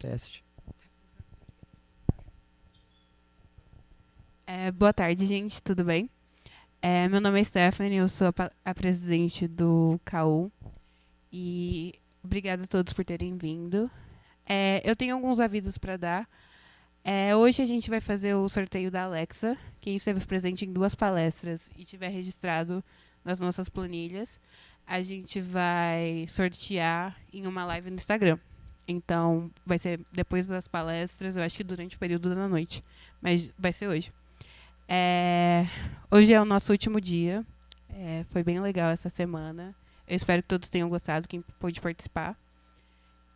Teste. Boa tarde, gente, tudo bem? Meu nome é Stephanie, eu sou a presidente do CAU e obrigada a todos por terem vindo. Eu tenho alguns avisos para dar. Hoje a gente vai fazer o sorteio da Alexa. Quem esteve presente em 2 palestras e tiver registrado nas nossas planilhas, a gente vai sortear em uma live no Instagram. Então, vai ser depois das palestras, eu acho que durante o período da noite, mas vai ser hoje. Hoje é o nosso último dia. Foi bem legal essa semana. Eu espero que todos tenham gostado, quem pôde participar.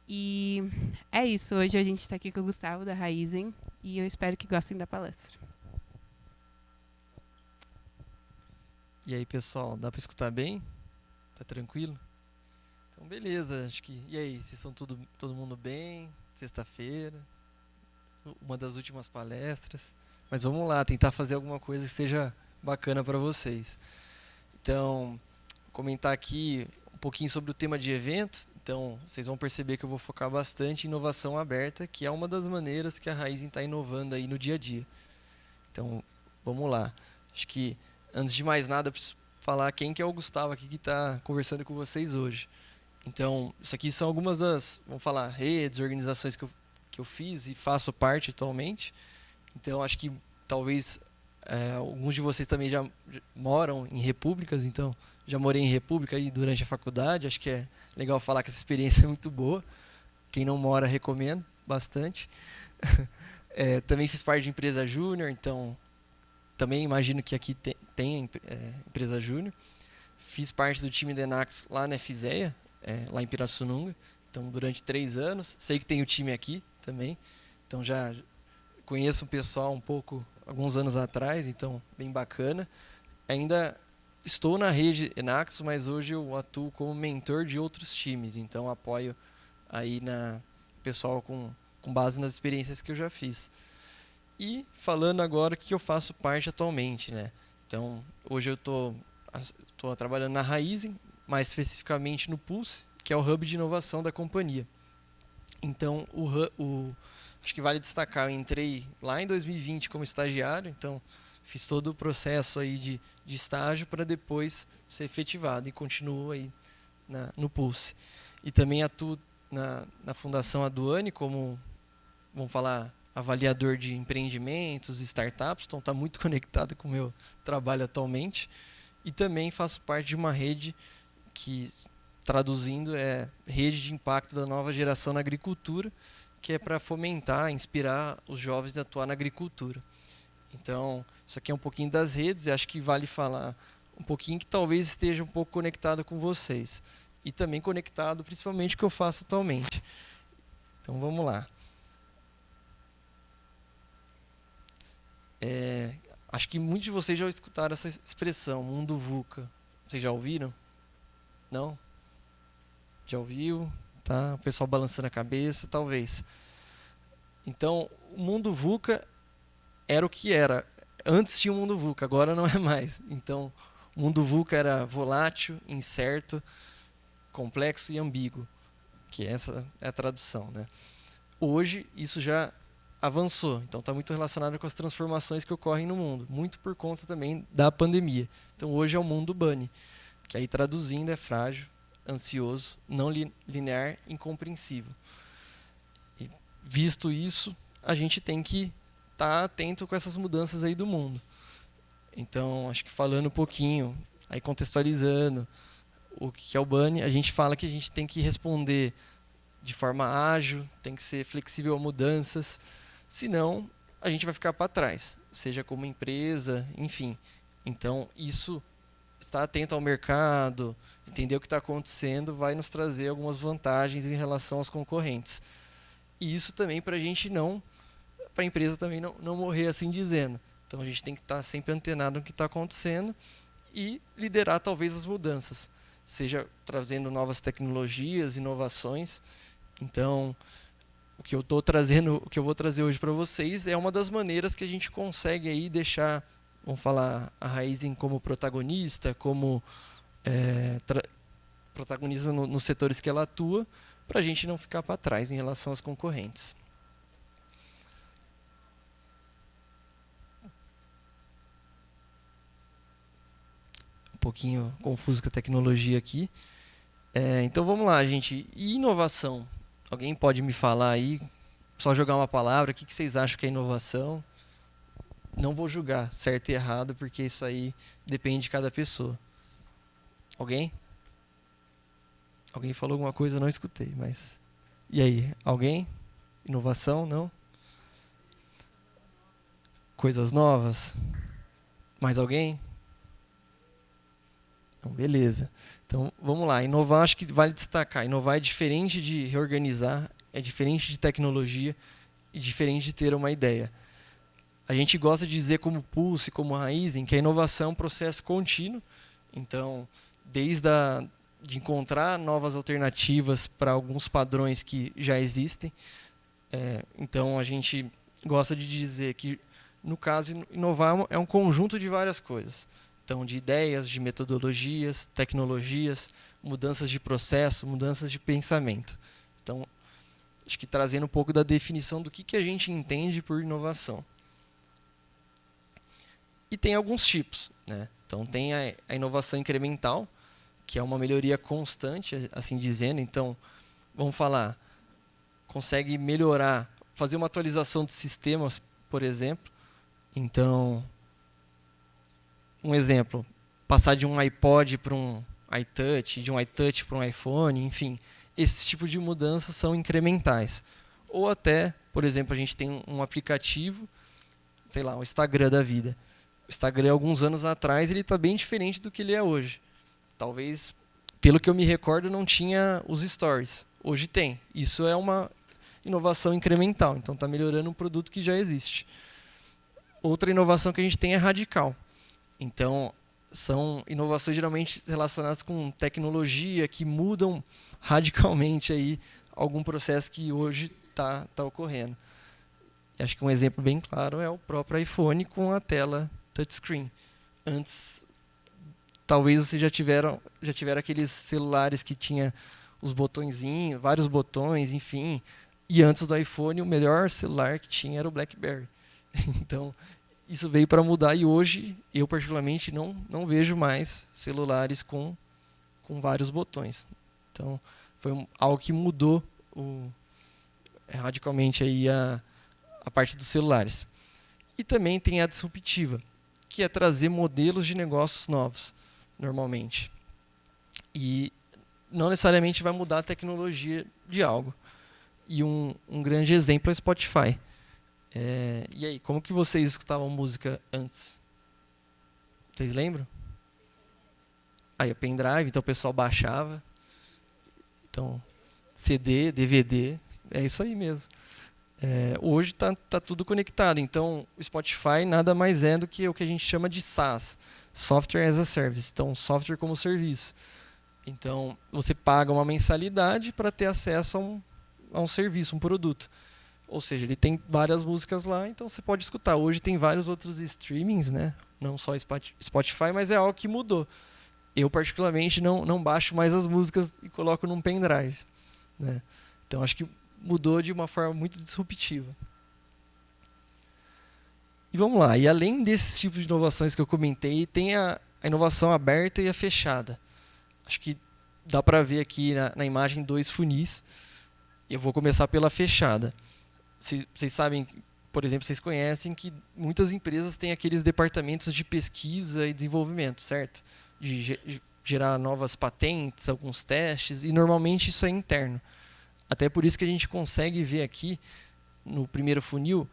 E é isso. Hoje a gente está aqui com o Gustavo, da Raizen. E eu espero que gostem da palestra. E aí, pessoal, dá para escutar bem? Tá tranquilo? Então, beleza. Acho que. E aí, vocês estão todo mundo bem? Sexta-feira, uma das últimas palestras. Mas vamos lá, tentar fazer alguma coisa que seja bacana para vocês. Então, vou comentar aqui um pouquinho sobre o tema de evento. Então, vocês vão perceber que eu vou focar bastante em inovação aberta, que é uma das maneiras que a Raizen está inovando aí no dia a dia. Então, vamos lá. Acho que, antes de mais nada, eu preciso falar quem que é o Gustavo aqui que está conversando com vocês hoje. Então, isso aqui são algumas das, vamos falar, redes, organizações que eu fiz e faço parte atualmente. Então, acho que talvez alguns de vocês também já moram em repúblicas, então já morei em república aí durante a faculdade. Acho que é legal falar que essa experiência é muito boa. Quem não mora, recomendo bastante. Também fiz parte de empresa júnior, então também imagino que aqui tem empresa júnior. Fiz parte do time da Enax lá na FZEA, lá em Pirassununga. Então, durante 3 anos. Sei que tem o time aqui também. Então, já conheço o pessoal um pouco, alguns anos atrás, então, bem bacana. Ainda estou na rede Enax, mas hoje eu atuo como mentor de outros times. Então, apoio aí o pessoal com base nas experiências que eu já fiz. E falando agora o que eu faço parte atualmente, né? Então, hoje eu estou trabalhando na Raizen, mais especificamente no Pulse, que é o hub de inovação da companhia. Então, acho que vale destacar, eu entrei lá em 2020 como estagiário, então fiz todo o processo aí de estágio para depois ser efetivado e continuo aí no Pulse. E também atuo na Fundação Aduane como, vamos falar, avaliador de empreendimentos e startups, então está muito conectado com o meu trabalho atualmente. E também faço parte de uma rede que, traduzindo, é Rede de Impacto da Nova Geração na Agricultura, que é para fomentar, inspirar os jovens a atuar na agricultura. Então, isso aqui é um pouquinho das redes, e acho que vale falar um pouquinho que talvez esteja um pouco conectado com vocês. E também conectado principalmente com o que eu faço atualmente. Então, vamos lá. Acho que muitos de vocês já escutaram essa expressão, mundo VUCA. Vocês já ouviram? Não? Já ouviu? Tá? O pessoal balançando a cabeça, talvez. Então, o mundo VUCA era o que era. Antes tinha o mundo VUCA, agora não é mais. Então, o mundo VUCA era volátil, incerto, complexo e ambíguo, que essa é a tradução, né? Hoje, isso já avançou. Então, está muito relacionado com as transformações que ocorrem no mundo, muito por conta também da pandemia. Então, hoje é o mundo Bunny, que aí traduzindo é frágil, ansioso, não linear, incompreensível. E, visto isso, a gente tem que estar atento com essas mudanças aí do mundo. Então, acho que falando um pouquinho, aí contextualizando o que é o Bunny, a gente fala que a gente tem que responder de forma ágil, tem que ser flexível a mudanças, senão a gente vai ficar para trás, seja como empresa, enfim. Então, isso, estar atento ao mercado, entender o que está acontecendo, vai nos trazer algumas vantagens em relação aos concorrentes. E isso também para a gente não, para a empresa também não morrer assim dizendo. Então, a gente tem que estar sempre antenado no que está acontecendo e liderar talvez as mudanças, seja trazendo novas tecnologias, inovações. Então, o que eu vou trazer hoje para vocês é uma das maneiras que a gente consegue aí deixar, vamos falar, a Raizen como protagonista, como protagonista nos setores que ela atua, para a gente não ficar para trás em relação aos concorrentes. Um pouquinho confuso com a tecnologia aqui. Então vamos lá, gente. E inovação? Alguém pode me falar aí, só jogar uma palavra, o que vocês acham que é inovação? Não vou julgar certo e errado, porque isso aí depende de cada pessoa. Alguém? Alguém falou alguma coisa? Eu não escutei, mas... E aí, alguém? Inovação? Não? Coisas novas? Mais alguém? Então, beleza. Então, vamos lá. Inovar, acho que vale destacar. Inovar é diferente de reorganizar, é diferente de tecnologia e diferente de ter uma ideia. A gente gosta de dizer como Pulse, como Raizen, que a inovação é um processo contínuo. Então, de encontrar novas alternativas para alguns padrões que já existem. Então, a gente gosta de dizer que, no caso, inovar é um conjunto de várias coisas. Então, de ideias, de metodologias, tecnologias, mudanças de processo, mudanças de pensamento. Então, acho que trazendo um pouco da definição do que a gente entende por inovação. E tem alguns tipos, né? Então, tem a inovação incremental, que é uma melhoria constante, assim dizendo. Então, vamos falar, consegue melhorar, fazer uma atualização de sistemas, por exemplo. Então, um exemplo, passar de um iPod para um iTouch, de um iTouch para um iPhone, enfim, esses tipos de mudanças são incrementais. Ou até, por exemplo, a gente tem um aplicativo, sei lá, o Instagram da vida. O Instagram, alguns anos atrás, ele está bem diferente do que ele é hoje. Talvez, pelo que eu me recordo, não tinha os stories. Hoje tem. Isso é uma inovação incremental. Então, está melhorando um produto que já existe. Outra inovação que a gente tem é radical. Então, são inovações geralmente relacionadas com tecnologia que mudam radicalmente aí algum processo que hoje está ocorrendo. E acho que um exemplo bem claro é o próprio iPhone com a tela touchscreen. Antes, talvez vocês já tiveram aqueles celulares que tinha os botõezinhos, vários botões, enfim. E antes do iPhone, o melhor celular que tinha era o BlackBerry. Então, isso veio para mudar e hoje, eu particularmente, não vejo mais celulares com vários botões. Então, foi algo que mudou radicalmente aí a parte dos celulares. E também tem a disruptiva, que é trazer modelos de negócios novos, normalmente. E não necessariamente vai mudar a tecnologia de algo. E um grande exemplo é o Spotify. E aí, como que vocês escutavam música antes? Vocês lembram? Aí, o pendrive, então o pessoal baixava. Então, CD, DVD, é isso aí mesmo. Hoje está tudo conectado. Então, o Spotify nada mais é do que o que a gente chama de SaaS, Software as a Service. Então, software como serviço. Então, você paga uma mensalidade para ter acesso a um serviço, um produto. Ou seja, ele tem várias músicas lá, então você pode escutar. Hoje tem vários outros streamings, né? Não só Spotify, mas é algo que mudou. Eu, particularmente, não baixo mais as músicas e coloco num pendrive, né? Então, acho que mudou de uma forma muito disruptiva. E vamos lá. E além desses tipos de inovações que eu comentei, tem a inovação aberta e a fechada. Acho que dá para ver aqui na imagem 2 funis. Eu vou começar pela fechada. Vocês sabem, por exemplo, vocês conhecem que muitas empresas têm aqueles departamentos de pesquisa e desenvolvimento, certo? De gerar novas patentes, alguns testes, e normalmente isso é interno. Até por isso que a gente consegue ver aqui, no primeiro funil,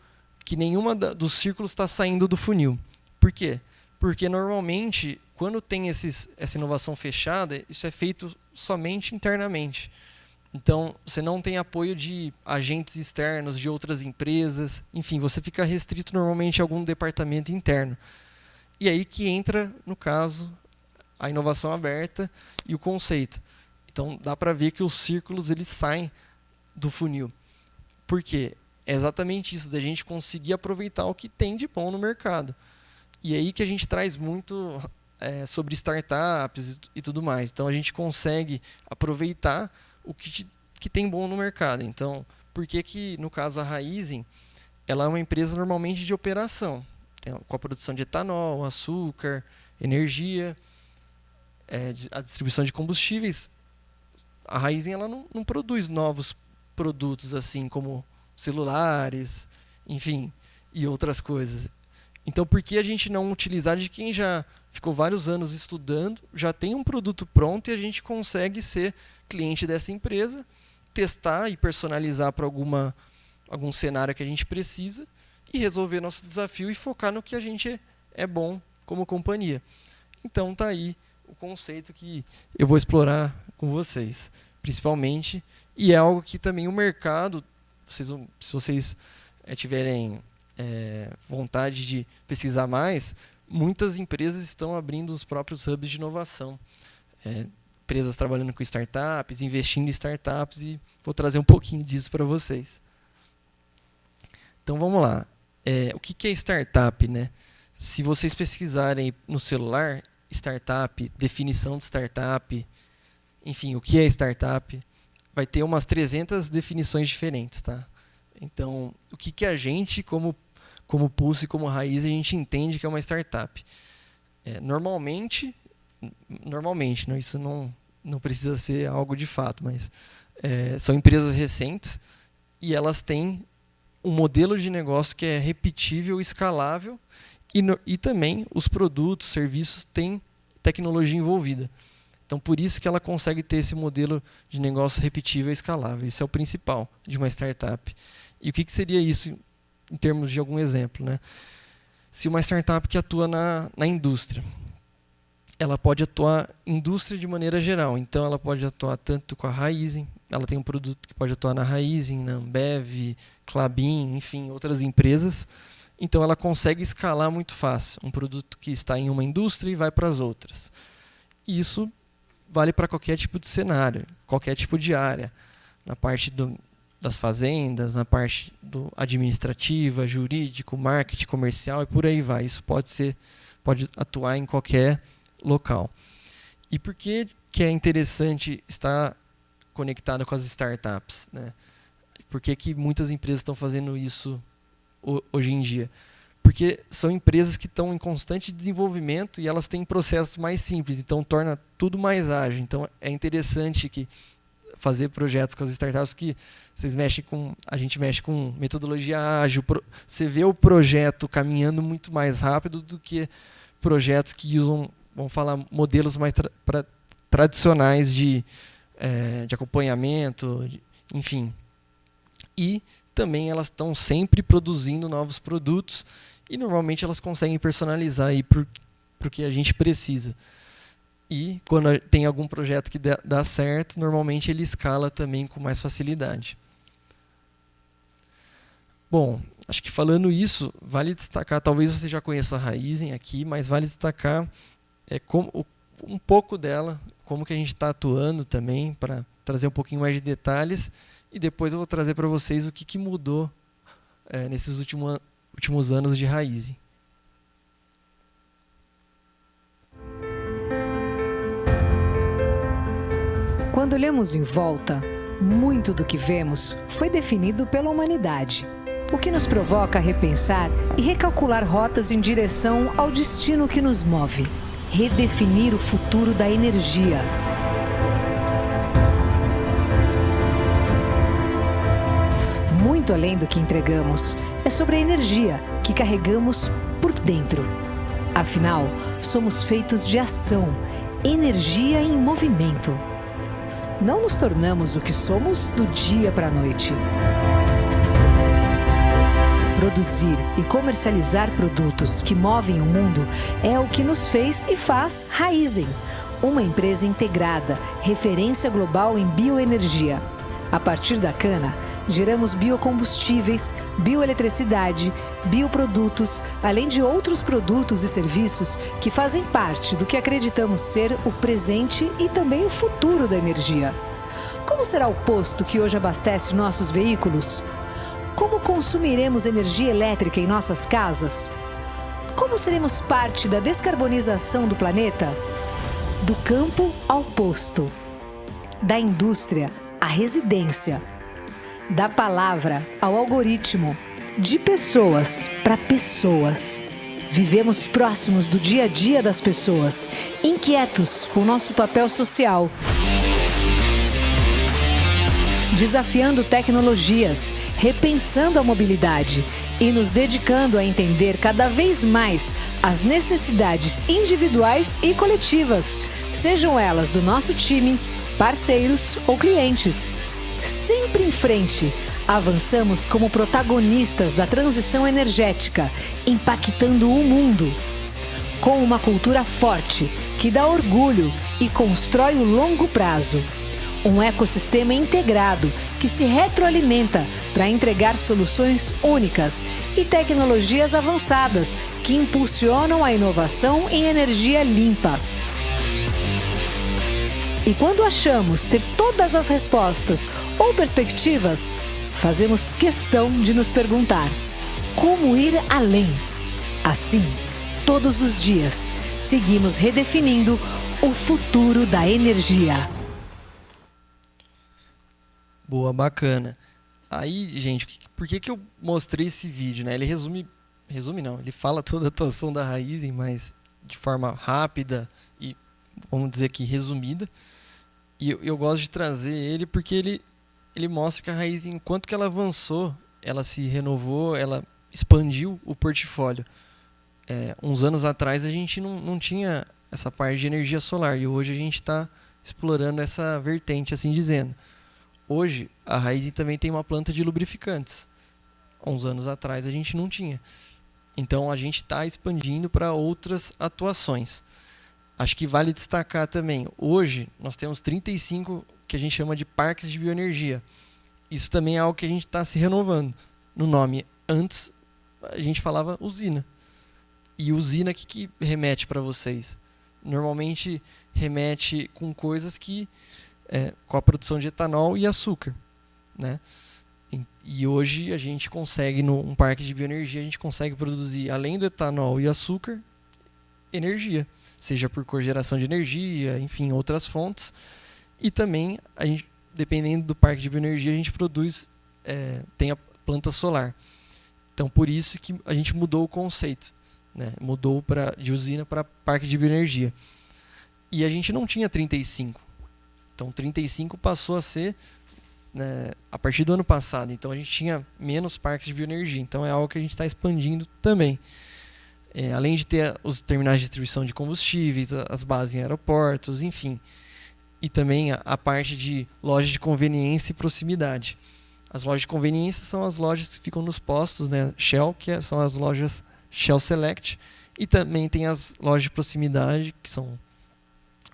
que nenhuma dos círculos está saindo do funil. Por quê? Porque normalmente, quando tem essa inovação fechada, isso é feito somente internamente. Então, você não tem apoio de agentes externos, de outras empresas. Enfim, você fica restrito normalmente a algum departamento interno. E aí que entra, no caso, a inovação aberta e o conceito. Então, dá para ver que os círculos eles saem do funil. Por quê? É exatamente isso, da gente conseguir aproveitar o que tem de bom no mercado. E aí que a gente traz muito sobre startups e tudo mais. Então, a gente consegue aproveitar o que que tem bom no mercado. Então, por que no caso a Raízen, ela é uma empresa normalmente de operação, com a produção de etanol, açúcar, energia, a distribuição de combustíveis. A Raízen ela não produz novos produtos assim como celulares, enfim, e outras coisas. Então, por que a gente não utilizar de quem já ficou vários anos estudando, já tem um produto pronto e a gente consegue ser cliente dessa empresa, testar e personalizar para algum cenário que a gente precisa e resolver nosso desafio e focar no que a gente é bom como companhia. Então, tá aí o conceito que eu vou explorar com vocês, principalmente, e é algo que também o mercado, se vocês tiverem vontade de pesquisar mais, muitas empresas estão abrindo os próprios hubs de inovação. Empresas trabalhando com startups, investindo em startups, e vou trazer um pouquinho disso para vocês. Então vamos lá. O que é startup, né? Se vocês pesquisarem no celular, startup, definição de startup, enfim, o que é startup, vai ter umas 300 definições diferentes, tá? Então, o que a gente, como Pulse, como Raiz, a gente entende que é uma startup? Normalmente, não, isso não precisa ser algo de fato, mas são empresas recentes e elas têm um modelo de negócio que é repetível, escalável e também os produtos, serviços têm tecnologia envolvida. Então, por isso que ela consegue ter esse modelo de negócio repetível e escalável. Isso é o principal de uma startup. E o que seria isso em termos de algum exemplo, né? Se uma startup que atua na indústria, ela pode atuar indústria de maneira geral. Então, ela pode atuar tanto com a Raízen, ela tem um produto que pode atuar na Raízen, na Ambev, Klabin, enfim, outras empresas. Então, ela consegue escalar muito fácil um produto que está em uma indústria e vai para as outras. E isso vale para qualquer tipo de cenário, qualquer tipo de área. Na parte das fazendas, na parte administrativa, jurídico, marketing, comercial e por aí vai. Isso pode atuar em qualquer local. E por que é interessante estar conectado com as startups, né? Por que muitas empresas estão fazendo isso hoje em dia? Porque são empresas que estão em constante desenvolvimento e elas têm processos mais simples, então torna tudo mais ágil. Então é interessante fazer projetos com as startups que a gente mexe com metodologia ágil. Você vê o projeto caminhando muito mais rápido do que projetos que usam, vamos falar, modelos mais tradicionais de acompanhamento, enfim. E também elas estão sempre produzindo novos produtos e normalmente elas conseguem personalizar para o que a gente precisa. E quando tem algum projeto que dá certo, normalmente ele escala também com mais facilidade. Bom, acho que falando isso, vale destacar, talvez você já conheça a Raízen aqui, mas vale destacar um pouco dela, como que a gente está atuando também, para trazer um pouquinho mais de detalhes, e depois eu vou trazer para vocês o que mudou nesses últimos anos de Raízen. Quando olhamos em volta, muito do que vemos foi definido pela humanidade, o que nos provoca a repensar e recalcular rotas em direção ao destino que nos move, redefinir o futuro da energia. Muito além do que entregamos, é sobre a energia que carregamos por dentro. Afinal, somos feitos de ação, energia em movimento. Não nos tornamos o que somos do dia para a noite. Produzir e comercializar produtos que movem o mundo é o que nos fez e faz Raízen, uma empresa integrada, referência global em bioenergia. A partir da cana, geramos biocombustíveis, bioeletricidade, bioprodutos, além de outros produtos e serviços que fazem parte do que acreditamos ser o presente e também o futuro da energia. Como será o posto que hoje abastece nossos veículos? Como consumiremos energia elétrica em nossas casas? Como seremos parte da descarbonização do planeta? Do campo ao posto. Da indústria à residência. Da palavra ao algoritmo, de pessoas para pessoas. Vivemos próximos do dia a dia das pessoas, inquietos com nosso papel social. Desafiando tecnologias, repensando a mobilidade e nos dedicando a entender cada vez mais as necessidades individuais e coletivas, sejam elas do nosso time, parceiros ou clientes. Sempre em frente, avançamos como protagonistas da transição energética, impactando o mundo. Com uma cultura forte, que dá orgulho e constrói o longo prazo. Um ecossistema integrado que se retroalimenta para entregar soluções únicas e tecnologias avançadas que impulsionam a inovação em energia limpa. E quando achamos ter todas as respostas ou perspectivas, fazemos questão de nos perguntar: como ir além? Assim, todos os dias, seguimos redefinindo o futuro da energia. Boa, bacana. Aí, gente, por que eu mostrei esse vídeo, né? Ele resume não, ele fala toda a atuação da Raízen, mas de forma rápida e, vamos dizer aqui, resumida. E eu gosto de trazer ele porque ele mostra que a Raízen, enquanto que ela avançou, ela se renovou, ela expandiu o portfólio. Uns anos atrás a gente não tinha essa parte de energia solar e hoje a gente está explorando essa vertente, assim dizendo. Hoje, a Raízen também tem uma planta de lubrificantes. Há uns anos atrás a gente não tinha. Então, a gente está expandindo para outras atuações. Acho que vale destacar também, hoje nós temos 35 que a gente chama de parques de bioenergia. Isso também é algo que a gente está se renovando. No nome, antes a gente falava usina. E usina, o que remete para vocês? Normalmente remete com coisas que... com a produção de etanol e açúcar, né? E hoje a gente consegue, num parque de bioenergia, a gente consegue produzir, além do etanol e açúcar, energia, seja por cogeração de energia, enfim, outras fontes. E também, dependendo do parque de bioenergia, a gente produz, tem a planta solar. Então, por isso que a gente mudou o conceito, né? Mudou de usina para parque de bioenergia. E a gente não tinha 35. Então, 35 passou a ser, né, a partir do ano passado. Então, a gente tinha menos parques de bioenergia. Então, é algo que a gente está expandindo também. Além de ter os terminais de distribuição de combustíveis, as bases em aeroportos, enfim. E também a parte de lojas de conveniência e proximidade. As lojas de conveniência são as lojas que ficam nos postos, né, Shell, são as lojas Shell Select. E também tem as lojas de proximidade, que são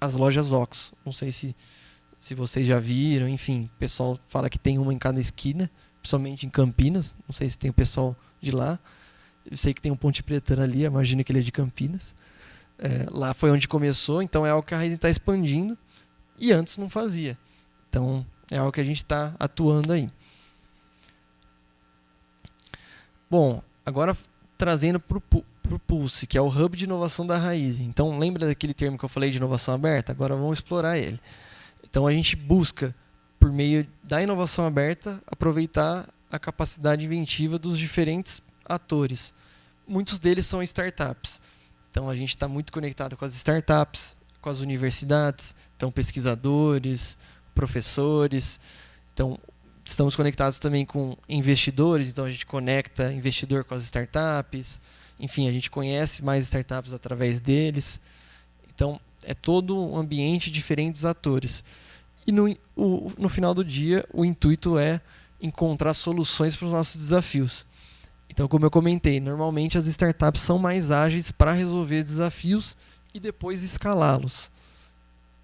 as lojas Oxxo. Não sei se vocês já viram, enfim, o pessoal fala que tem uma em cada esquina, principalmente em Campinas, não sei se tem o pessoal de lá, eu sei que tem um Ponte Preta ali, imagino que ele é de Campinas, lá foi onde começou, então é algo que a Raízen está expandindo e antes não fazia, então é algo que a gente está atuando aí. Bom, agora trazendo para o Pulse, que é o hub de inovação da Raízen, então lembra daquele termo que eu falei de inovação aberta? Agora vamos explorar ele. Então, a gente busca, por meio da inovação aberta, aproveitar a capacidade inventiva dos diferentes atores. Muitos deles são startups. Então, a gente está muito conectado com as startups, com as universidades, então pesquisadores, professores. Então, estamos conectados também com investidores, então a gente conecta investidor com as startups. Enfim, a gente conhece mais startups através deles. Então, é todo um ambiente de diferentes atores. E no final do dia, o intuito é encontrar soluções para os nossos desafios. Então, como eu comentei, normalmente as startups são mais ágeis para resolver desafios e depois escalá-los.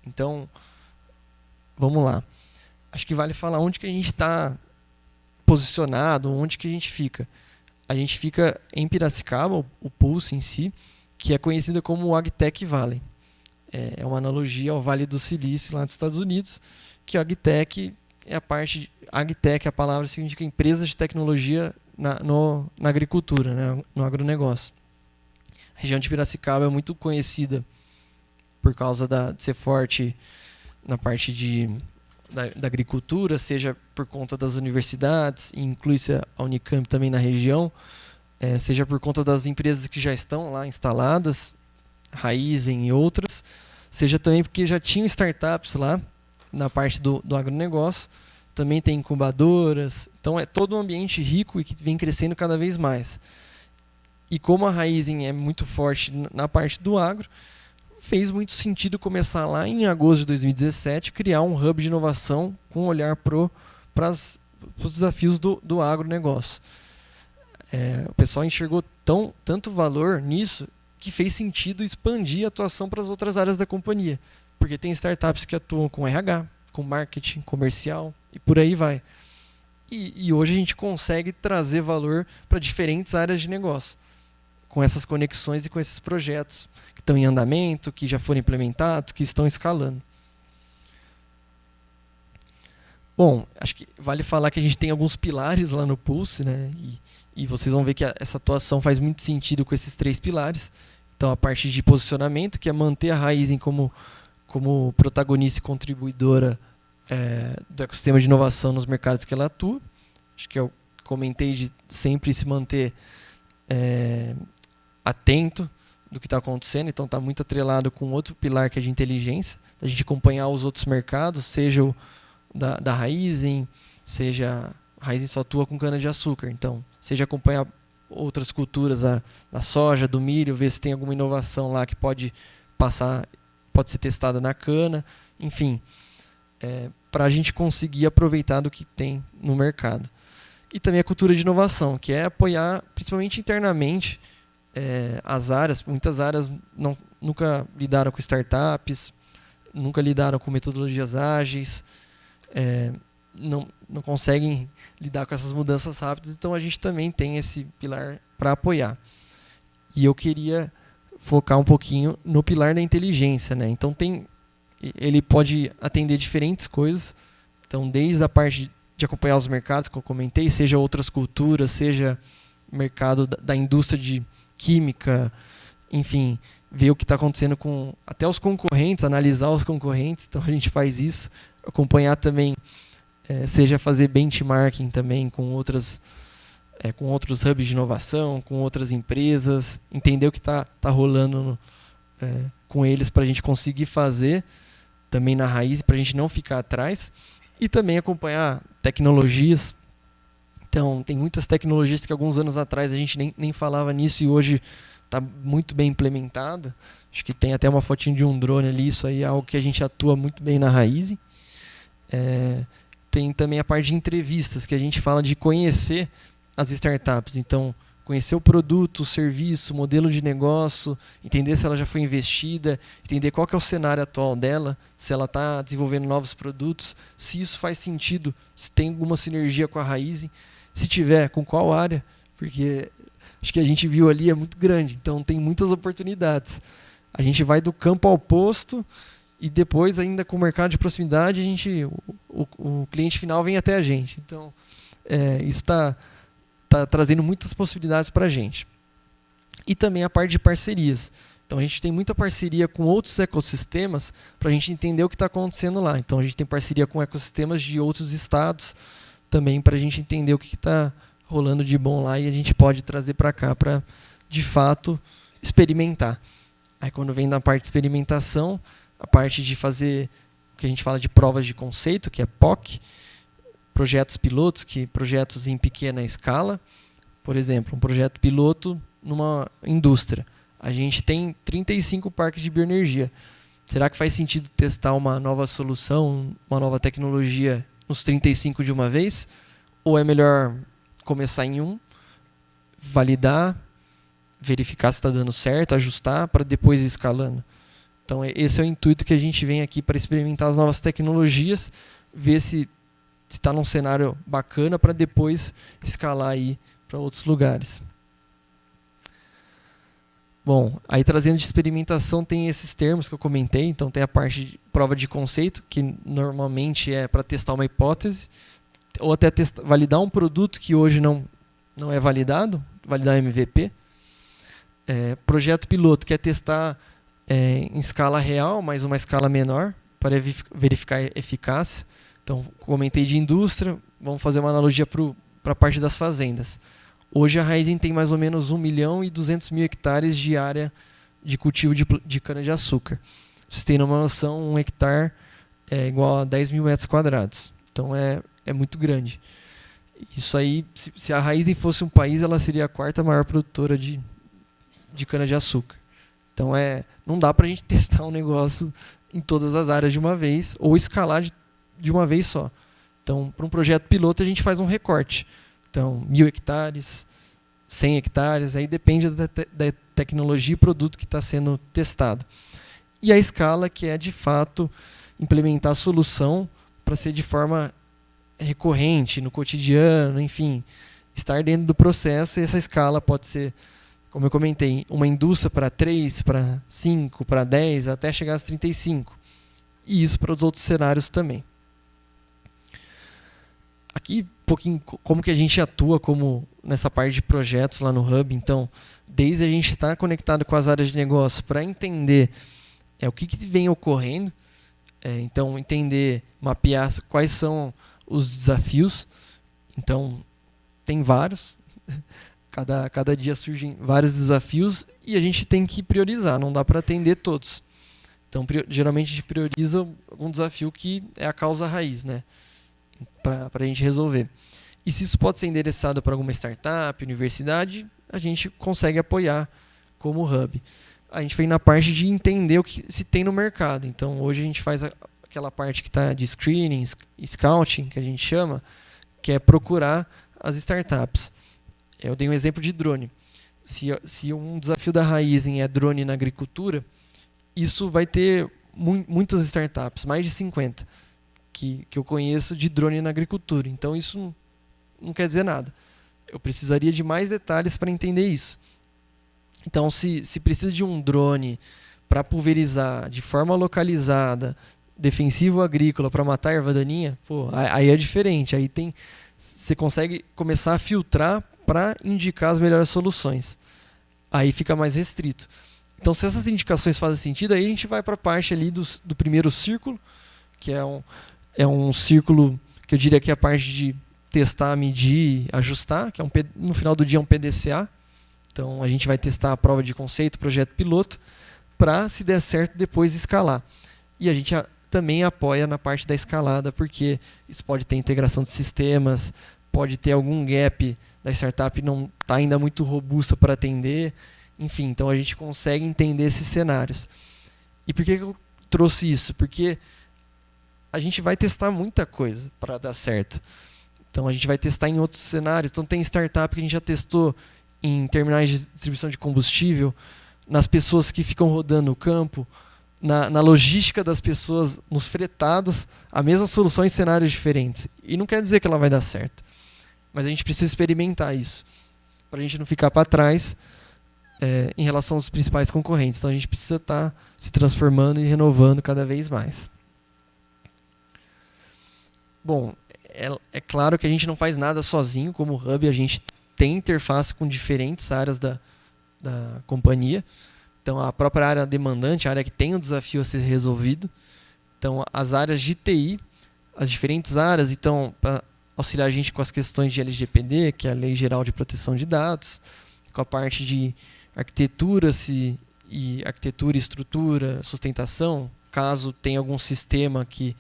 Então, vamos lá. Acho que vale falar onde que a gente está posicionado, onde que a gente fica. A gente fica em Piracicaba, o Pulse em si, que é conhecida como o AgTech Valley. É uma analogia ao Vale do Silício, lá nos Estados Unidos, que o AgTech é a parte... AgTech, a palavra significa empresa de tecnologia na agricultura, né, no agronegócio. A região de Piracicaba é muito conhecida por causa de ser forte na parte de da agricultura, seja por conta das universidades, inclui-se a Unicamp também na região, seja por conta das empresas que já estão lá instaladas, Raizen e outras, seja também porque já tinham startups lá na parte do agronegócio, também tem incubadoras, então é todo um ambiente rico e que vem crescendo cada vez mais. E como a Raizen é muito forte na parte do agro, fez muito sentido começar lá em agosto de 2017, criar um hub de inovação com um olhar para os desafios do agronegócio. O pessoal enxergou tanto valor nisso que fez sentido expandir a atuação para as outras áreas da companhia. Porque tem startups que atuam com RH, com marketing, comercial e por aí vai. E hoje a gente consegue trazer valor para diferentes áreas de negócio, com essas conexões e com esses projetos que estão em andamento, que já foram implementados, que estão escalando. Bom, acho que vale falar que a gente tem alguns pilares lá no Pulse, né? E vocês vão ver que essa atuação faz muito sentido com esses 3 pilares. Então, a parte de posicionamento, que é manter a Raizen como protagonista e contribuidora do ecossistema de inovação nos mercados que ela atua. Acho que eu comentei de sempre se manter atento do que está acontecendo. Então, está muito atrelado com outro pilar que é de inteligência, a gente acompanhar os outros mercados, seja o da Raizen, seja... A Raizen só atua com cana-de-açúcar, então, seja acompanhar outras culturas da soja, do milho, ver se tem alguma inovação lá que pode ser testada na cana, enfim, para a gente conseguir aproveitar do que tem no mercado. E também a cultura de inovação, que é apoiar, principalmente internamente, as áreas. Muitas áreas nunca lidaram com startups, nunca lidaram com metodologias ágeis, não conseguem lidar com essas mudanças rápidas, então a gente também tem esse pilar para apoiar. E eu queria focar um pouquinho no pilar da inteligência, né? Então ele pode atender diferentes coisas, então desde a parte de acompanhar os mercados que eu comentei, seja outras culturas, seja mercado da indústria de química, enfim, ver o que está acontecendo com até os concorrentes, analisar os concorrentes, então a gente faz isso, acompanhar também, seja fazer benchmarking também com outros hubs de inovação, com outras empresas, entender o que está rolando com eles para a gente conseguir fazer também na raiz, para a gente não ficar atrás, e também acompanhar tecnologias. Então, tem muitas tecnologias que alguns anos atrás a gente nem falava nisso e hoje está muito bem implementada. Acho que tem até uma fotinho de um drone ali, isso aí é algo que a gente atua muito bem na raiz. Tem também a parte de entrevistas, que a gente fala de conhecer as startups. Então, conhecer o produto, o serviço, o modelo de negócio, entender se ela já foi investida, entender qual que é o cenário atual dela, se ela está desenvolvendo novos produtos, se isso faz sentido, se tem alguma sinergia com a Raizen, se tiver, com qual área, porque acho que a gente viu ali é muito grande, então tem muitas oportunidades. A gente vai do campo ao posto e depois ainda com o mercado de proximidade o cliente final vem até a gente. Então, isso está trazendo muitas possibilidades para a gente. E também a parte de parcerias. Então, a gente tem muita parceria com outros ecossistemas para a gente entender o que está acontecendo lá. Então, a gente tem parceria com ecossistemas de outros estados também para a gente entender o que está rolando de bom lá e a gente pode trazer para cá para, de fato, experimentar. Aí, quando vem da parte de experimentação, a parte de fazer o que a gente fala de provas de conceito, que é POC, projetos pilotos, projetos em pequena escala. Por exemplo, um projeto piloto numa indústria. A gente tem 35 parques de bioenergia. Será que faz sentido testar uma nova solução, uma nova tecnologia nos 35 de uma vez? Ou é melhor começar em um, validar, verificar se está dando certo, ajustar para depois ir escalando? Então, esse é o intuito que a gente vem aqui para experimentar as novas tecnologias, ver se está num cenário bacana para depois escalar aí para outros lugares. Bom, aí trazendo de experimentação tem esses termos que eu comentei. Então, tem a parte de prova de conceito, que normalmente é para testar uma hipótese, ou até validar um produto que hoje não é validado, validar MVP. Projeto piloto, que é testar em escala real, mas uma escala menor, para verificar a eficácia. Então, comentei de indústria, vamos fazer uma analogia para a parte das fazendas. Hoje a Raízen tem mais ou menos 1.200.000 hectares de área de cultivo de cana-de-açúcar. Vocês terem uma noção, 1 hectare é igual a 10 mil metros quadrados. Então é muito grande. Isso aí, se a Raízen fosse um país, ela seria a 4ª maior produtora de cana-de-açúcar. Então não dá para a gente testar um negócio em todas as áreas de uma vez ou escalar de uma vez só. Então, para um projeto piloto, a gente faz um recorte. Então, 1.000 hectares, 100 hectares, aí depende da tecnologia e produto que está sendo testado. E a escala, que é, de fato, implementar a solução para ser de forma recorrente, no cotidiano, enfim, estar dentro do processo. E essa escala pode ser, como eu comentei, uma indústria para 3, para 5, para 10, até chegar às 35. E isso para os outros cenários também. Aqui, um pouquinho, como que a gente atua nessa parte de projetos lá no Hub. Então, desde a gente estar conectado com as áreas de negócio para entender o que vem ocorrendo. Então, entender, mapear quais são os desafios. Então, tem vários. Cada dia surgem vários desafios e a gente tem que priorizar. Não dá para atender todos. Então, geralmente, a gente prioriza um desafio que é a causa raiz, né? Para a gente resolver. E se isso pode ser endereçado para alguma startup, universidade, a gente consegue apoiar como Hub. A gente vem na parte de entender o que se tem no mercado. Então, hoje a gente faz aquela parte que está de screening, scouting, que a gente chama, que é procurar as startups. Eu dei um exemplo de drone. Se um desafio da Raízen é drone na agricultura, isso vai ter muitas startups, mais de 50, que eu conheço de drone na agricultura. Então, isso não quer dizer nada. Eu precisaria de mais detalhes para entender isso. Então, se precisa de um drone para pulverizar de forma localizada, defensivo agrícola, para matar erva daninha, aí é diferente. Aí você consegue começar a filtrar para indicar as melhores soluções. Aí fica mais restrito. Então, se essas indicações fazem sentido, aí a gente vai para a parte ali do primeiro círculo, que é um círculo que eu diria que é a parte de testar, medir, ajustar, que no final do dia é um PDCA. Então, a gente vai testar a prova de conceito, projeto piloto, para, se der certo, depois escalar. E a gente também apoia na parte da escalada, porque isso pode ter integração de sistemas, pode ter algum gap da startup não está ainda muito robusta para atender. Enfim, então a gente consegue entender esses cenários. E por que eu trouxe isso? Porque a gente vai testar muita coisa para dar certo. Então a gente vai testar em outros cenários. Então tem startup que a gente já testou em terminais de distribuição de combustível, nas pessoas que ficam rodando o campo, na logística das pessoas, nos fretados, a mesma solução em cenários diferentes. E não quer dizer que ela vai dar certo. Mas a gente precisa experimentar isso, para a gente não ficar para trás em relação aos principais concorrentes. Então a gente precisa estar se transformando e renovando cada vez mais. Bom, é claro que a gente não faz nada sozinho como Hub, a gente tem interface com diferentes áreas da companhia. Então, a própria área demandante, a área que tem um desafio a ser resolvido. Então, as áreas de TI, as diferentes áreas, então, para auxiliar a gente com as questões de LGPD, que é a Lei Geral de Proteção de Dados, com a parte de arquitetura, arquitetura, estrutura, sustentação, caso tenha algum sistema que,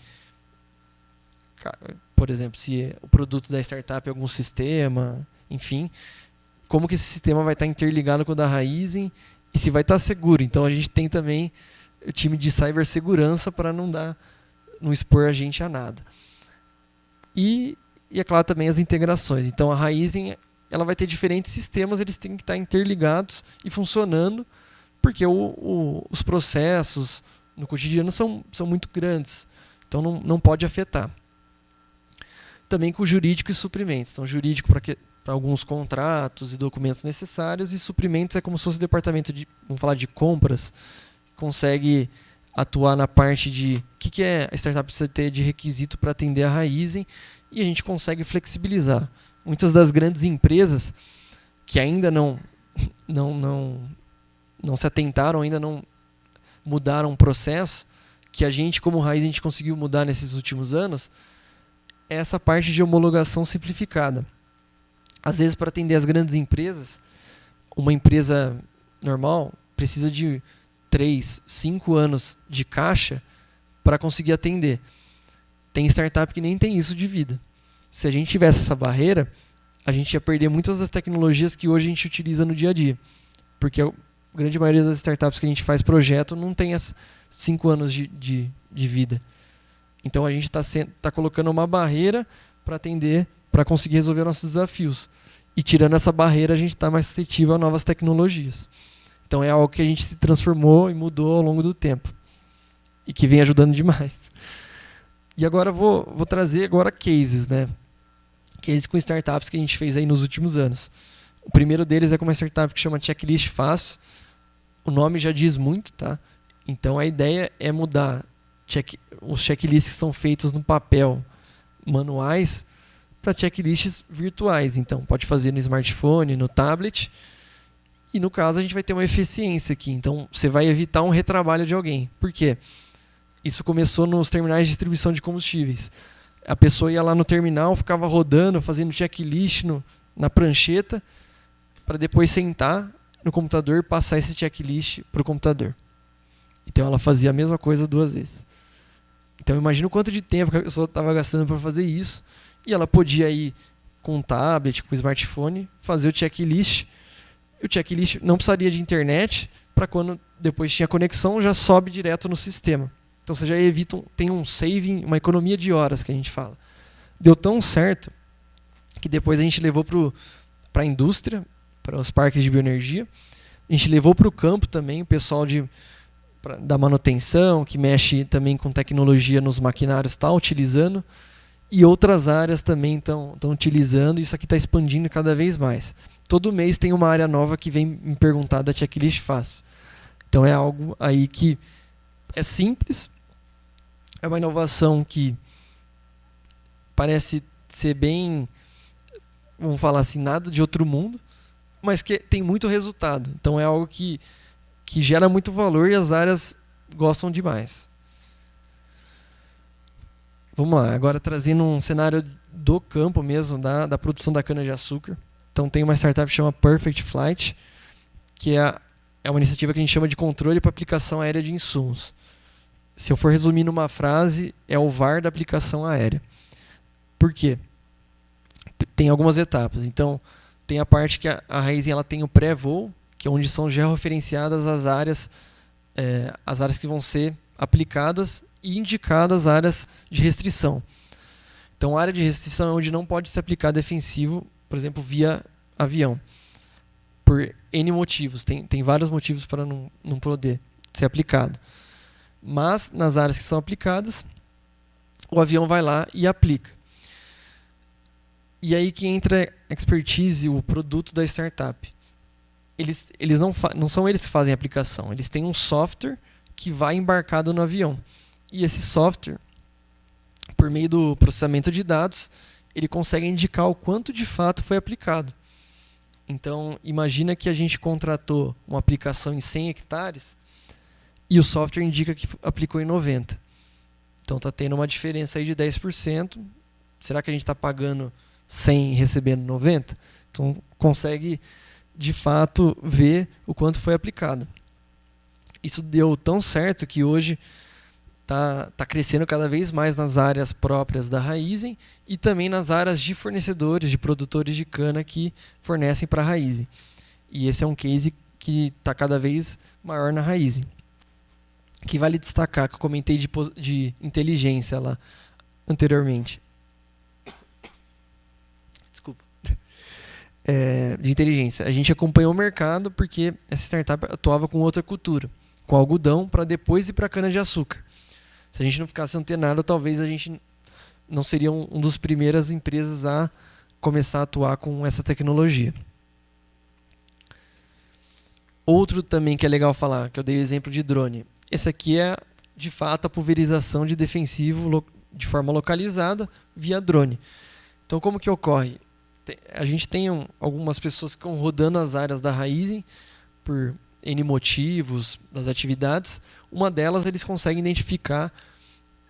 por exemplo, se o produto da startup é algum sistema, enfim, como que esse sistema vai estar interligado com o da Raízen e se vai estar seguro. Então a gente tem também o time de cibersegurança para não expor a gente a nada. E é claro também as integrações. Então a Raízen ela vai ter diferentes sistemas, eles têm que estar interligados e funcionando, porque os processos no cotidiano são muito grandes, então não pode afetar. Também com o jurídico e suprimentos. Então, jurídico para alguns contratos e documentos necessários, e suprimentos é como se fosse o departamento vamos falar de compras, que consegue atuar na parte de o que a startup precisa ter de requisito para atender a Raízen, e a gente consegue flexibilizar. Muitas das grandes empresas que ainda não se atentaram, ainda não mudaram o processo, que a gente, como Raízen, a gente conseguiu mudar nesses últimos anos, é essa parte de homologação simplificada. Às vezes, para atender as grandes empresas, uma empresa normal precisa de 3, 5 anos de caixa para conseguir atender. Tem startup que nem tem isso de vida. Se a gente tivesse essa barreira, a gente ia perder muitas das tecnologias que hoje a gente utiliza no dia a dia. Porque a grande maioria das startups que a gente faz projeto não tem 5 anos de vida. Então a gente está colocando uma barreira para atender, para conseguir resolver nossos desafios. E tirando essa barreira, a gente está mais suscetível a novas tecnologias. Então é algo que a gente se transformou e mudou ao longo do tempo. E que vem ajudando demais. E agora vou trazer agora cases, né? Cases com startups que a gente fez aí nos últimos anos. O primeiro deles é com uma startup que chama Checklist Fácil. O nome já diz muito, tá? Então a ideia é mudar os checklists que são feitos no papel, manuais, para checklists virtuais. Então pode fazer no smartphone, no tablet. E no caso a gente vai ter uma eficiência aqui. Então você vai evitar um retrabalho de alguém. Por quê? Isso começou nos terminais de distribuição de combustíveis. A pessoa ia lá no terminal, ficava rodando, fazendo checklist na prancheta, para depois sentar no computador e passar esse checklist para o computador. Então ela fazia a mesma coisa 2 vezes. Então imagina o quanto de tempo que a pessoa estava gastando para fazer isso. E ela podia ir com um tablet, com um smartphone, fazer o checklist. E o checklist não precisaria de internet, para quando depois tinha conexão, já sobe direto no sistema. Então você já evita, tem um saving, uma economia de horas que a gente fala. Deu tão certo que depois a gente levou para a indústria, para os parques de bioenergia. A gente levou para o campo também, o pessoal da manutenção, que mexe também com tecnologia nos maquinários, está utilizando. E outras áreas também estão utilizando. Isso aqui está expandindo cada vez mais. Todo mês tem uma área nova que vem me perguntar da Checklist Fácil. Então é algo aí que é simples. É uma inovação que parece ser bem, vamos falar assim, nada de outro mundo, mas que tem muito resultado. Então é algo que gera muito valor e as áreas gostam demais. Vamos lá, agora trazendo um cenário do campo mesmo, da produção da cana-de-açúcar. Então tem uma startup que chama Perfect Flight, que é uma iniciativa que a gente chama de controle para aplicação aérea de insumos. Se eu for resumir numa frase, é o VAR da aplicação aérea. Por quê? Tem algumas etapas. Então, tem a parte que a Raizen ela tem o pré-voo, que é onde são georreferenciadas as áreas que vão ser aplicadas e indicadas áreas de restrição. Então, a área de restrição é onde não pode ser aplicado defensivo, por exemplo, via avião. Por N motivos. Tem vários motivos para não poder ser aplicado. Mas, nas áreas que são aplicadas, o avião vai lá e aplica. E aí que entra a expertise, o produto da startup. Eles não são eles que fazem a aplicação. Eles têm um software que vai embarcado no avião. E esse software, por meio do processamento de dados, ele consegue indicar o quanto de fato foi aplicado. Então, imagina que a gente contratou uma aplicação em 100 hectares e o software indica que aplicou em 90. Então está tendo uma diferença aí de 10%. Será que a gente está pagando 100 e recebendo 90? Então consegue, de fato, ver o quanto foi aplicado. Isso deu tão certo que hoje está crescendo cada vez mais nas áreas próprias da Raizen e também nas áreas de fornecedores, de produtores de cana que fornecem para a Raizen. E esse é um case que está cada vez maior na Raizen. Que vale destacar, que eu comentei de inteligência lá anteriormente. Desculpa. De inteligência. A gente acompanhou o mercado porque essa startup atuava com outra cultura, com algodão, para depois ir para cana-de-açúcar. Se a gente não ficasse antenado, talvez a gente não seria um dos primeiras empresas a começar a atuar com essa tecnologia. Outro também que é legal falar, que eu dei o exemplo de drone. Esse aqui é, de fato, a pulverização de defensivo de forma localizada via drone. Então, como que ocorre? A gente tem algumas pessoas que estão rodando as áreas da Raizen por N motivos das atividades. Uma delas, eles conseguem identificar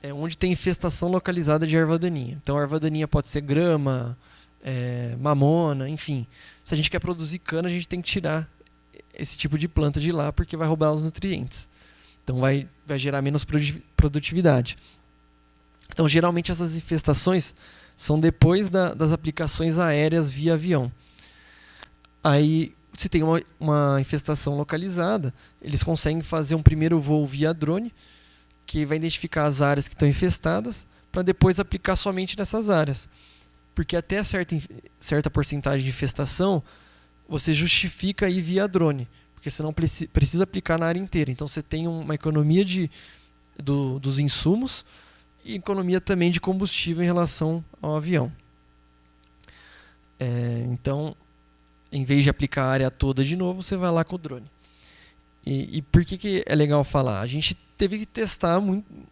é onde tem infestação localizada de erva daninha. Então a erva daninha pode ser grama, mamona, enfim. Se a gente quer produzir cana, a gente tem que tirar esse tipo de planta de lá, porque vai roubar os nutrientes. Então vai gerar menos produtividade. Então geralmente essas infestações são depois das aplicações aéreas via avião. Aí, se tem uma infestação localizada, eles conseguem fazer um primeiro voo via drone, que vai identificar as áreas que estão infestadas, para depois aplicar somente nessas áreas. Porque até certa porcentagem de infestação, você justifica ir via drone, porque você não precisa aplicar na área inteira. Então você tem uma economia dos insumos e economia também de combustível em relação ao avião. Então, em vez de aplicar a área toda de novo, você vai lá com o drone. E por que é legal falar? A gente teve que testar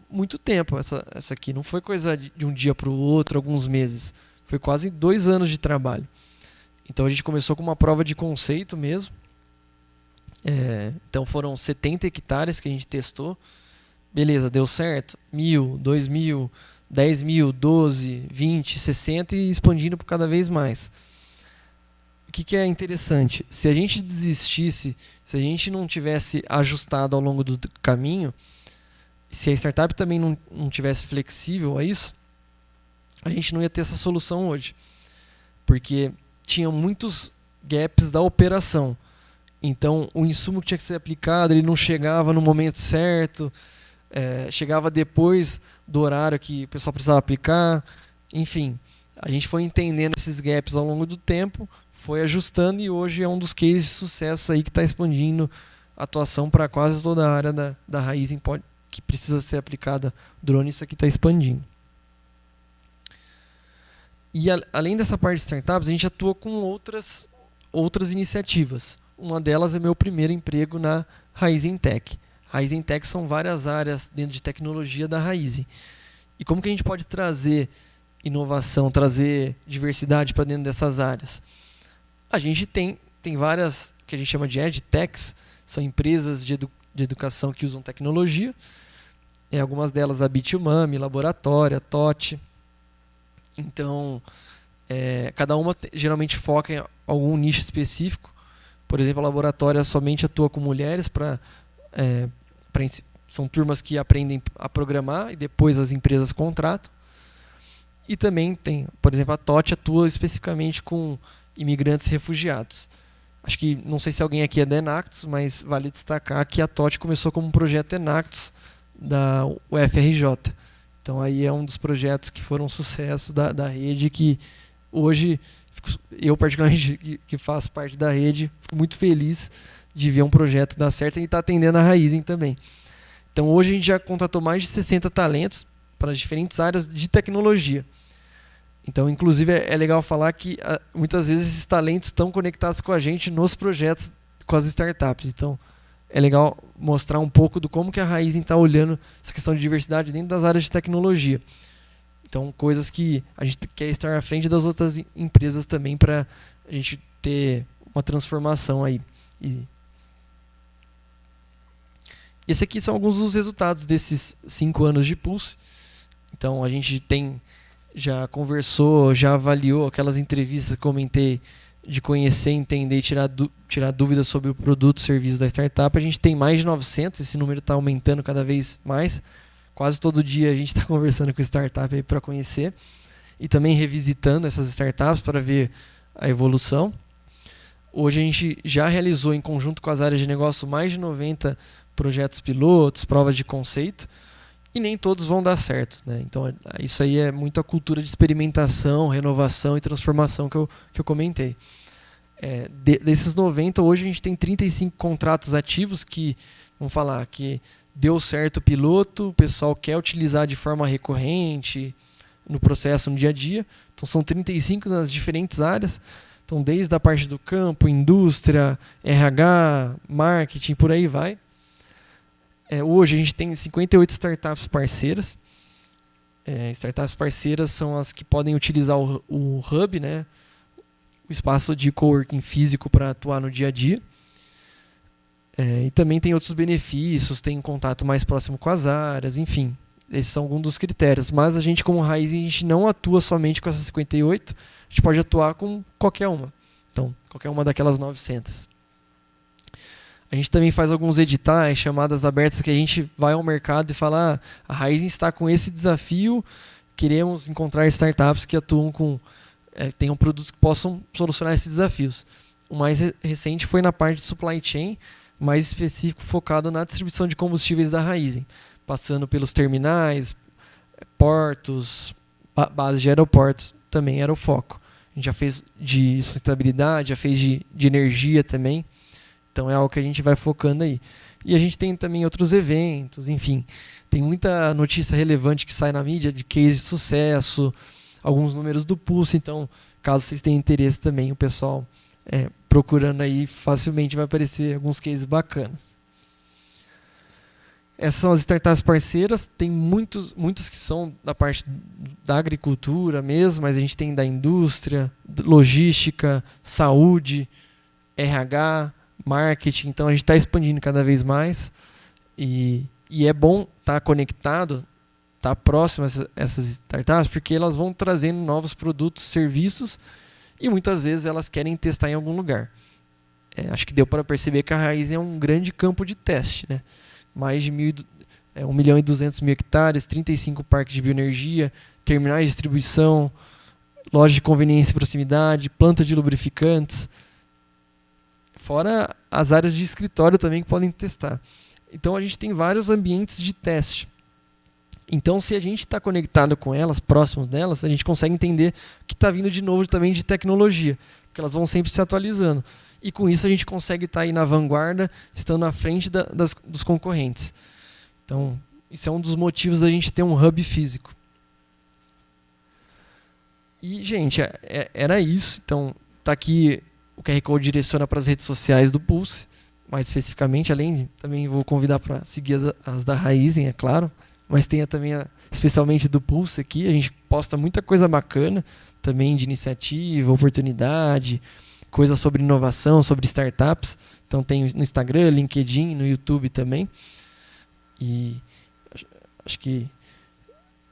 muito tempo essa aqui. Não foi coisa de um dia para o outro, alguns meses. Foi quase 2 anos de trabalho. Então a gente começou com uma prova de conceito mesmo. Então foram 70 hectares que a gente testou. Beleza, deu certo. 1.000, 2.000, 10.000, 12, 20, 60 e expandindo por cada vez mais. O que é interessante? Se a gente desistisse, se a gente não tivesse ajustado ao longo do caminho, se a startup também não tivesse flexível a isso, a gente não ia ter essa solução hoje. Porque tinha muitos gaps da operação. Então, o insumo que tinha que ser aplicado, ele não chegava no momento certo, chegava depois do horário que o pessoal precisava aplicar. Enfim, a gente foi entendendo esses gaps ao longo do tempo, foi ajustando e hoje é um dos cases de sucesso aí que está expandindo a atuação para quase toda a área da raiz que precisa ser aplicada drone. Isso aqui está expandindo. E além dessa parte de startups, a gente atua com outras iniciativas. Uma delas é meu primeiro emprego na Raizen Tech. Raizen Tech são várias áreas dentro de tecnologia da Raizen. E como que a gente pode trazer inovação, trazer diversidade para dentro dessas áreas? A gente tem várias que a gente chama de EdTechs, são empresas de educação que usam tecnologia. Algumas delas a Bitumami, Laboratória, TOT. Então, cada uma geralmente foca em algum nicho específico. Por exemplo, a Laboratória somente atua com mulheres são turmas que aprendem a programar e depois as empresas contratam. E também tem, por exemplo, a TOT atua especificamente com imigrantes refugiados. Acho que, não sei se alguém aqui é da Enactus, mas vale destacar que a TOT começou como um projeto Enactus da UFRJ. Então aí é um dos projetos que foram um sucesso da rede, que hoje, eu particularmente que faço parte da rede, fico muito feliz de ver um projeto dar certo e estar atendendo a Raizen também. Então hoje a gente já contratou mais de 60 talentos para as diferentes áreas de tecnologia. Então, inclusive, é legal falar que muitas vezes esses talentos estão conectados com a gente nos projetos com as startups. Então, é legal mostrar um pouco do como que a Raizen está olhando essa questão de diversidade dentro das áreas de tecnologia. Então, coisas que a gente quer estar à frente das outras empresas também para a gente ter uma transformação aí. Esse aqui são alguns dos resultados desses 5 anos de Pulse. Então, a gente já conversou, já avaliou aquelas entrevistas que comentei de conhecer, entender e tirar dúvidas sobre o produto, serviço da startup. A gente tem mais de 900, esse número está aumentando cada vez mais. Quase todo dia a gente está conversando com startup para conhecer e também revisitando essas startups para ver a evolução. Hoje a gente já realizou em conjunto com as áreas de negócio mais de 90 projetos pilotos, provas de conceito. E nem todos vão dar certo, né? Então, isso aí é muito a cultura de experimentação, renovação e transformação que eu comentei. Desses 90, hoje a gente tem 35 contratos ativos que, vamos falar, que deu certo o piloto, o pessoal quer utilizar de forma recorrente no processo, no dia a dia. Então, são 35 nas diferentes áreas. Então, desde a parte do campo, indústria, RH, marketing, por aí vai. Hoje a gente tem 58 startups parceiras. Startups parceiras são as que podem utilizar o hub, né? O espaço de coworking físico para atuar no dia a dia. E também tem outros benefícios, tem um contato mais próximo com as áreas, enfim. Esses são alguns dos critérios. Mas a gente, como Raizen, a gente não atua somente com essas 58. A gente pode atuar com qualquer uma. Então, qualquer uma daquelas 900. A gente também faz alguns editais, chamadas abertas, que a gente vai ao mercado e fala: a Raizen está com esse desafio, queremos encontrar startups que atuam com... tenham produtos que possam solucionar esses desafios. O mais recente foi na parte de supply chain, mais específico, focado na distribuição de combustíveis da Raizen, passando pelos terminais, portos, base de aeroportos, também era o foco. A gente já fez de sustentabilidade, já fez de energia também, então é algo que a gente vai focando aí. E a gente tem também outros eventos, enfim, tem muita notícia relevante que sai na mídia de case de sucesso, alguns números do Pulse, então caso vocês tenham interesse também, o pessoal procurando aí, facilmente vai aparecer alguns cases bacanas. Essas são as startups parceiras, tem muitas que são da parte da agricultura mesmo, mas a gente tem da indústria, logística, saúde, RH, marketing, então a gente está expandindo cada vez mais e é bom estar conectado, estar próximo a essas startups, porque elas vão trazendo novos produtos, serviços e muitas vezes elas querem testar em algum lugar. Acho que deu para perceber que a Raizen é um grande campo de teste, né? Mais de 1.200.000 hectares, 35 parques de bioenergia, terminais de distribuição, loja de conveniência e proximidade, planta de lubrificantes, fora as áreas de escritório também que podem testar. Então a gente tem vários ambientes de teste. Então, se a gente está conectado com elas, próximos delas, a gente consegue entender o que está vindo de novo também de tecnologia, porque elas vão sempre se atualizando. E com isso a gente consegue estar aí na vanguarda, estando à frente dos concorrentes. Então, isso é um dos motivos da gente ter um hub físico. E, gente, era isso. Então, está aqui o QR Code direciona para as redes sociais do Pulse, mais especificamente, também vou convidar para seguir as da Raizen, é claro, mas tem também especialmente do Pulse aqui, a gente posta muita coisa bacana, também de iniciativa, oportunidade, coisas sobre inovação, sobre startups. Então tem no Instagram, LinkedIn, no YouTube também. E acho que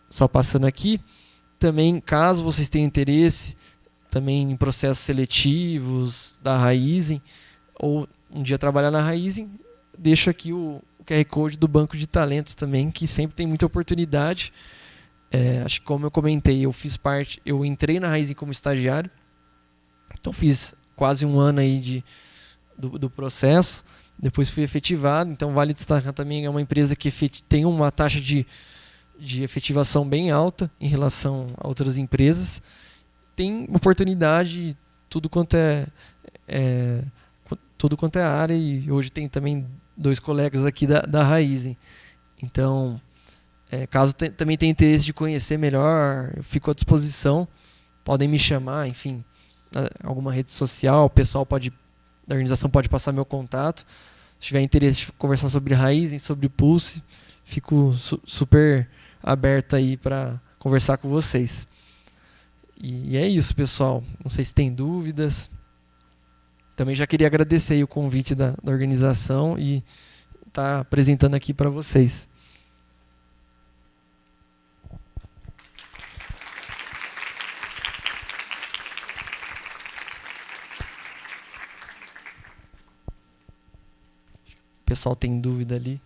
só passando aqui, também caso vocês tenham interesse também em processos seletivos da Raizen, ou um dia trabalhar na Raizen, deixo aqui o QR Code do banco de talentos também, que sempre tem muita oportunidade. Acho que, como eu comentei, eu entrei na Raizen como estagiário, então fiz quase um ano aí do processo, depois fui efetivado. Então vale destacar também, é uma empresa que tem uma taxa de efetivação bem alta em relação a outras empresas, tem oportunidade tudo quanto é área, e hoje tem também 2 colegas aqui da Raizen. Então, caso também tenha interesse de conhecer melhor, eu fico à disposição, podem me chamar, enfim, alguma rede social, o pessoal da organização pode passar meu contato. Se tiver interesse de conversar sobre Raizen, sobre Pulse, fico super aberto aí para conversar com vocês. E é isso, pessoal. Não sei se tem dúvidas. Também já queria agradecer aí o convite da organização e estar apresentando aqui para vocês. O pessoal tem dúvida ali?